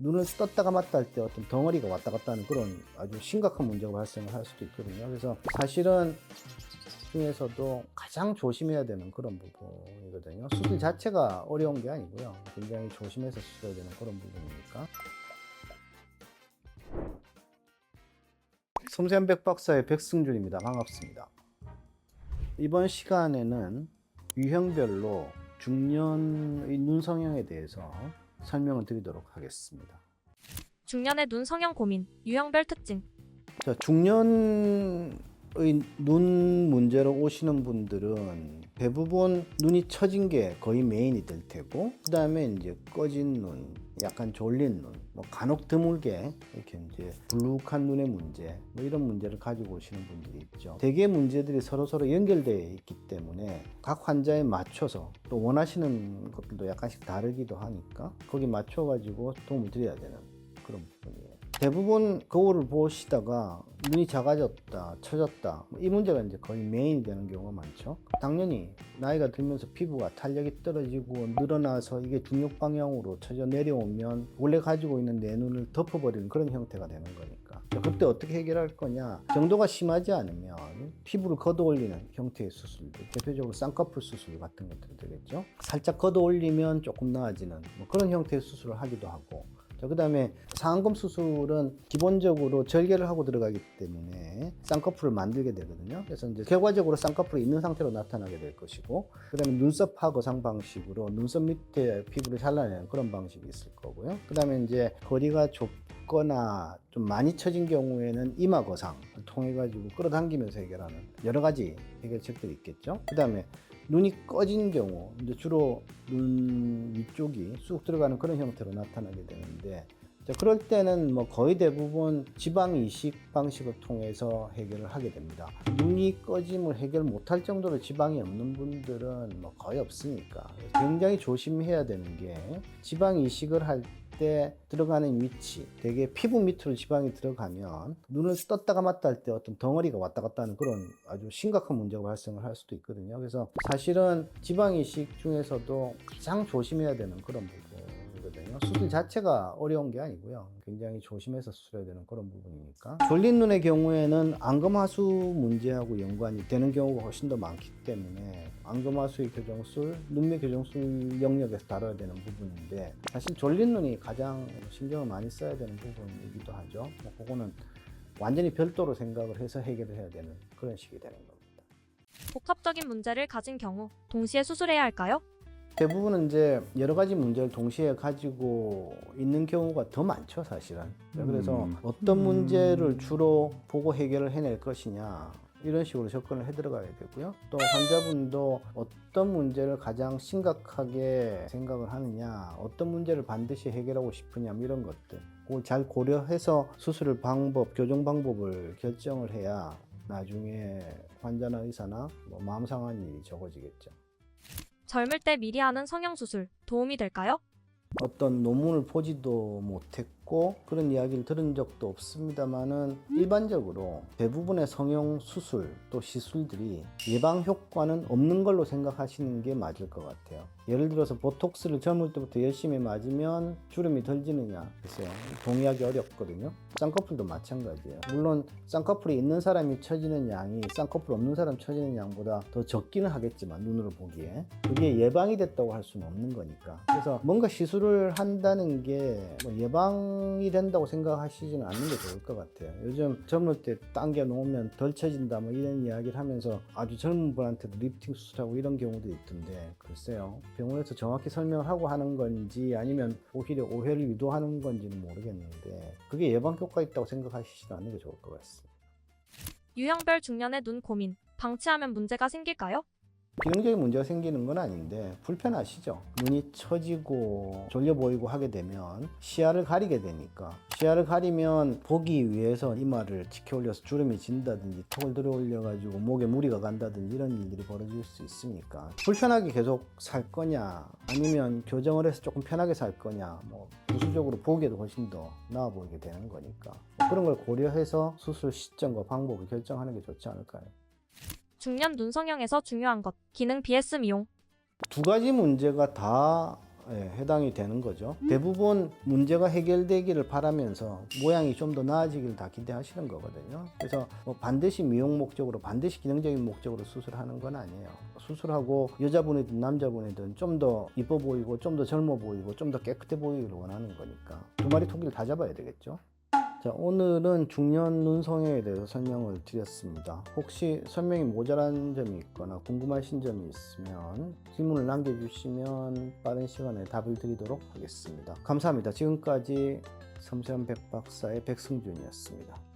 눈을 떴다 감았다 할 때 어떤 덩어리가 왔다 갔다 하는 그런 아주 심각한 문제가 발생을 할 수도 있거든요. 그래서 사실은 중에서도 가장 조심해야 되는 그런 부분이거든요. 수술 자체가 어려운 게 아니고요. 굉장히 조심해서 수술해야 되는 그런 부분이니까. 섬세한 백 박사의 백승준입니다. 반갑습니다. 이번 시간에는 유형별로 중년의 눈 성형에 대해서 설명을 드리도록 하겠습니다. 중년의 눈 성형 고민, 유형별 특징. 자, 중년의 눈 문제로 오시는 분들은 대부분 눈이 처진 게 거의 메인이 될 테고, 그 다음에 이제 꺼진 눈, 약간 졸린 눈, 뭐 간혹 드물게 이렇게 이제 불룩한 눈의 문제, 뭐 이런 문제를 가지고 오시는 분들이 있죠. 대개 문제들이 서로 연결되어 있기 때문에 각 환자에 맞춰서 또 원하시는 것들도 약간씩 다르기도 하니까 거기 맞춰 가지고 도움을 드려야 되는 그런 부분이에요. 대부분 거울을 보시다가 눈이 작아졌다, 처졌다, 이 문제가 이제 거의 메인이 되는 경우가 많죠. 당연히 나이가 들면서 피부가 탄력이 떨어지고 늘어나서 이게 중력 방향으로 처져 내려오면 원래 가지고 있는 내 눈을 덮어버리는 그런 형태가 되는 거니까. 그때 어떻게 해결할 거냐? 정도가 심하지 않으면 피부를 걷어올리는 형태의 수술들, 대표적으로 쌍꺼풀 수술 같은 것들이 되겠죠. 살짝 걷어올리면 조금 나아지는 뭐 그런 형태의 수술을 하기도 하고, 그 다음에 상안검 수술은 기본적으로 절개를 하고 들어가기 때문에 쌍꺼풀을 만들게 되거든요. 그래서 이제 결과적으로 쌍꺼풀이 있는 상태로 나타나게 될 것이고, 그 다음에 눈썹 하거상 방식으로 눈썹 밑에 피부를 잘라내는 그런 방식이 있을 거고요. 그 다음에 이제 거리가 좁거나 좀 많이 처진 경우에는 이마 거상을 통해 가지고 끌어당기면서 해결하는 여러 가지 해결책들이 있겠죠. 그 다음에 눈이 꺼진 경우, 이제 주로 눈 위쪽이 쑥 들어가는 그런 형태로 나타나게 되는데, 그럴 때는 뭐 거의 대부분 지방 이식 방식을 통해서 해결을 하게 됩니다. 눈이 꺼짐을 해결 못할 정도로 지방이 없는 분들은 뭐 거의 없으니까 굉장히 조심해야 되는 게, 지방 이식을 할 때 들어가는 위치, 되게 피부 밑으로 지방이 들어가면 눈을 떴다 감았다 할 때 어떤 덩어리가 왔다 갔다 하는 그런 아주 심각한 문제가 발생을 할 수도 있거든요. 그래서 사실은 지방 이식 중에서도 가장 조심해야 되는 그런 부분이거든요. 수술 자체가 어려운 게 아니고요. 굉장히 조심해서 수술해야 되는 그런 부분이니까. 졸린 눈의 경우에는 안검하수 문제하고 연관이 되는 경우가 훨씬 더 많기 때문에 안검하수의 교정술, 눈매 교정술 영역에서 다뤄야 되는 부분인데, 사실 졸린 눈이 가장 신경을 많이 써야 되는 부분이기도 하죠. 그거는 완전히 별도로 생각을 해서 해결을 해야 되는 그런 식이 되는 겁니다. 복합적인 문제를 가진 경우 동시에 수술해야 할까요? 대부분은 이제 여러 가지 문제를 동시에 가지고 있는 경우가 더 많죠, 사실은. 그래서 어떤 문제를 주로 보고 해결을 해낼 것이냐, 이런 식으로 접근을 해 들어가야 되고요. 또 환자분도 어떤 문제를 가장 심각하게 생각을 하느냐, 어떤 문제를 반드시 해결하고 싶으냐, 이런 것들 그걸 잘 고려해서 수술 방법, 교정 방법을 결정을 해야 나중에 환자나 의사나 뭐 마음 상한 일이 적어지겠죠. 젊을 때 미리 하는 성형수술 도움이 될까요? 어떤 논문을 보지도 못했고 그런 이야기를 들은 적도 없습니다만은, 일반적으로 대부분의 성형 수술 또 시술들이 예방 효과는 없는 걸로 생각하시는 게 맞을 것 같아요. 예를 들어서 보톡스를 젊을 때부터 열심히 맞으면 주름이 덜 지느냐, 글쎄요, 동의하기 어렵거든요. 쌍꺼풀도 마찬가지예요. 물론 쌍꺼풀이 있는 사람이 처지는 양이 쌍꺼풀 없는 사람 처지는 양보다 더 적기는 하겠지만, 눈으로 보기에 그게 예방이 됐다고 할 수는 없는 거니까. 그래서 뭔가 시술을 한다는 게 뭐 예방이 된다고 생각하시지는 않는 게 좋을 것 같아요. 요즘 젊을 때 당겨 놓으면 덜 처진다 뭐 이런 이야기를 하면서 아주 젊은 분한테도 리프팅 수술하고 이런 경우도 있던데, 글쎄요, 병원에서 정확히 설명을 하고 하는 건지 아니면 오히려 오해를 유도하는 건지는 모르겠는데, 그게 예방 효과 있다고 생각하시지 않는 게 좋을 것 같습니다. 유형별 중년의 눈 고민, 방치하면 문제가 생길까요? 기능적인 문제가 생기는 건 아닌데 불편하시죠. 눈이 처지고 졸려 보이고 하게 되면 시야를 가리게 되니까, 시야를 가리면 보기 위해서 이마를 치켜 올려서 주름이 진다든지 턱을 들어 올려 가지고 목에 무리가 간다든지 이런 일들이 벌어질 수 있으니까, 불편하게 계속 살 거냐 아니면 교정을 해서 조금 편하게 살 거냐, 뭐 부수적으로 보기에도 훨씬 더 나아 보이게 되는 거니까 그런 걸 고려해서 수술 시점과 방법을 결정하는 게 좋지 않을까요? 중년 눈 성형에서 중요한 것, 기능 BS 미용. 두 가지 문제가 다 해당이 되는 거죠. 대부분 문제가 해결되기를 바라면서 모양이 좀 더 나아지길 다 기대하시는 거거든요. 그래서 뭐 반드시 미용 목적으로, 반드시 기능적인 목적으로 수술하는 건 아니에요. 수술하고 여자분이든 남자분이든 좀 더 이뻐 보이고 좀 더 젊어 보이고 좀 더 깨끗해 보이기를 원하는 거니까 두 마리 토끼를 다 잡아야 되겠죠. 자, 오늘은 중년 눈성형에 대해서 설명을 드렸습니다. 혹시 설명이 모자란 점이 있거나 궁금하신 점이 있으면 질문을 남겨주시면 빠른 시간에 답을 드리도록 하겠습니다. 감사합니다. 지금까지 섬세한 백박사의 백승준이었습니다.